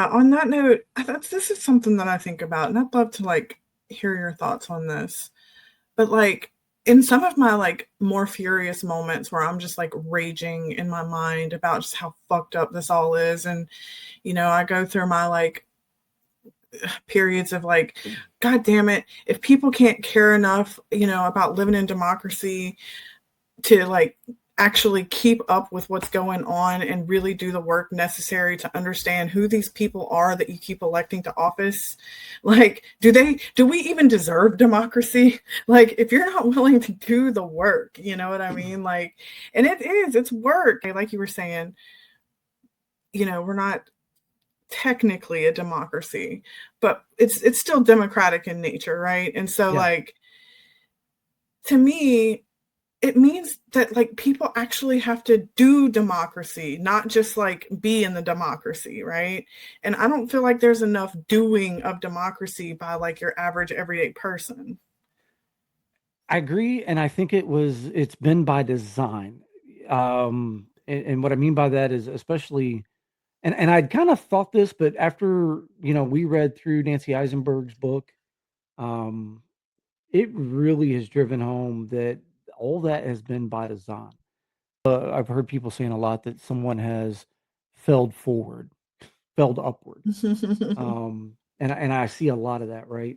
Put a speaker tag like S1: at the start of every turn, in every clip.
S1: On that note, this is something that I think about, and I'd love to like hear your thoughts on this. But like in some of my like more furious moments where I'm just like raging in my mind about just how fucked up this all is, and I go through my like periods of like, God damn it, if people can't care enough, about living in democracy to like actually keep up with what's going on and really do the work necessary to understand who these people are that you keep electing to office, like do we even deserve democracy? Like if you're not willing to do the work, you know what I mean? Like, and it's work, like you were saying, we're not technically a democracy, but it's still democratic in nature, right? And so
S2: Yeah.
S1: like to me, it means that like people actually have to do democracy, not just like be in the democracy, right? And I don't feel like there's enough doing of democracy by like your average everyday person.
S2: I agree, and I think it's been by design. And what I mean by that is especially, and I'd kind of thought this, but after we read through Nancy Eisenberg's book, um, it really has driven home that all that has been by design. I've heard people saying a lot that someone has felled forward, felled upward, and I see a lot of that, right?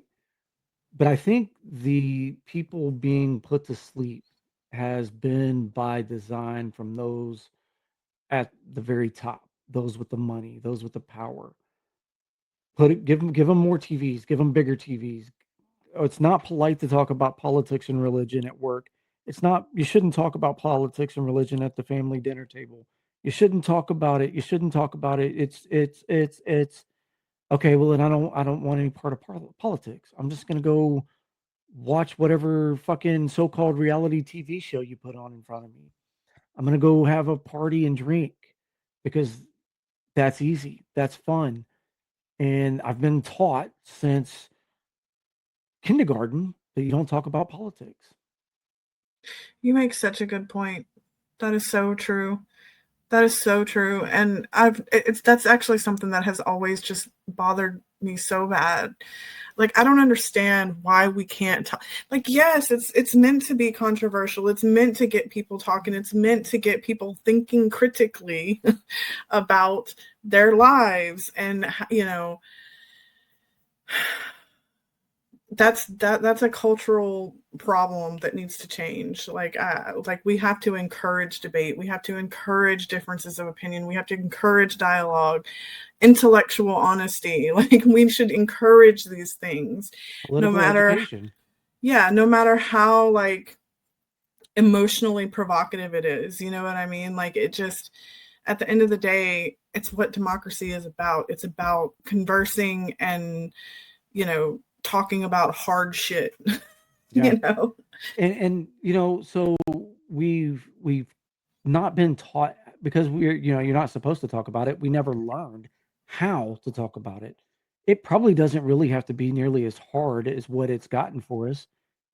S2: But I think the people being put to sleep has been by design from those at the very top, those with the money, those with the power. Give them more TVs, give them bigger TVs. Oh, it's not polite to talk about politics and religion at work. It's not. You shouldn't talk about politics and religion at the family dinner table. You shouldn't talk about it. You shouldn't talk about it. It's okay. Well, then I don't want any part of politics. I'm just gonna go watch whatever fucking so-called reality TV show you put on in front of me. I'm gonna go have a party and drink because that's easy. That's fun. And I've been taught since kindergarten that you don't talk about politics.
S1: You make such a good point. That is so true. That is so true. And it's that's actually something that has always just bothered me so bad. Like I don't understand why we can't talk. Like yes, it's meant to be controversial. It's meant to get people talking. It's meant to get people thinking critically about their lives, and that's a cultural problem that needs to change. Like we have to encourage debate, we have to encourage differences of opinion, we have to encourage dialogue, intellectual honesty. Like we should encourage these things, no
S2: Political
S1: matter,
S2: education.
S1: yeah, no matter how like emotionally provocative it is, you know what I mean? Like it just, at the end of the day, it's what democracy is about. It's about conversing and talking about hard shit.
S2: Yeah.
S1: you know
S2: And so we've not been taught because you're not supposed to talk about it. We never learned how to talk about it. It probably doesn't really have to be nearly as hard as what it's gotten for us.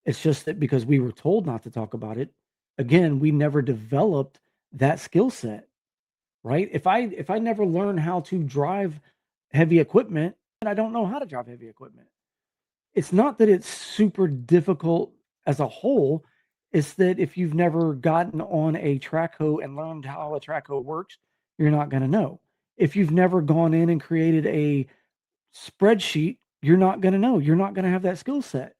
S2: It's just that because we were told not to talk about it, again, we never developed that skill set, right? If I never learn how to drive heavy equipment, I don't know how to drive heavy equipment. It's not that it's super difficult as a whole. It's that if you've never gotten on a track hoe and learned how a track hoe works, you're not going to know. If you've never gone in and created a spreadsheet, you're not going to know. You're not going to have that skill set.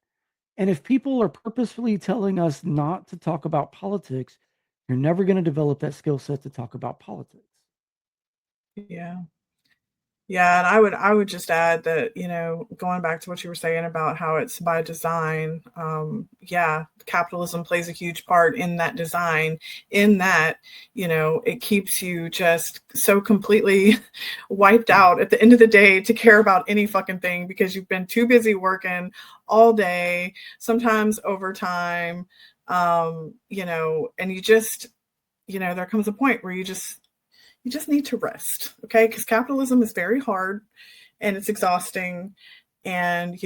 S2: And if people are purposefully telling us not to talk about politics, you're never going to develop that skill set to talk about politics.
S1: yeah. Yeah, and I would just add that, going back to what you were saying about how it's by design, yeah, capitalism plays a huge part in that design, in that, it keeps you just so completely wiped out at the end of the day to care about any fucking thing because you've been too busy working all day, sometimes overtime, and you just, there comes a point where you just need to rest, okay? Because capitalism is very hard and it's exhausting. And,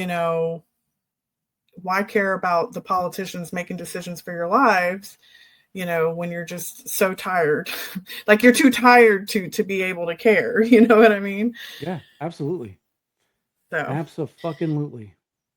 S1: why care about the politicians making decisions for your lives? you know, when you're just so tired. Like you're too tired to be able to care, you know what I mean?
S2: Yeah, absolutely.
S1: So
S2: Absolutely.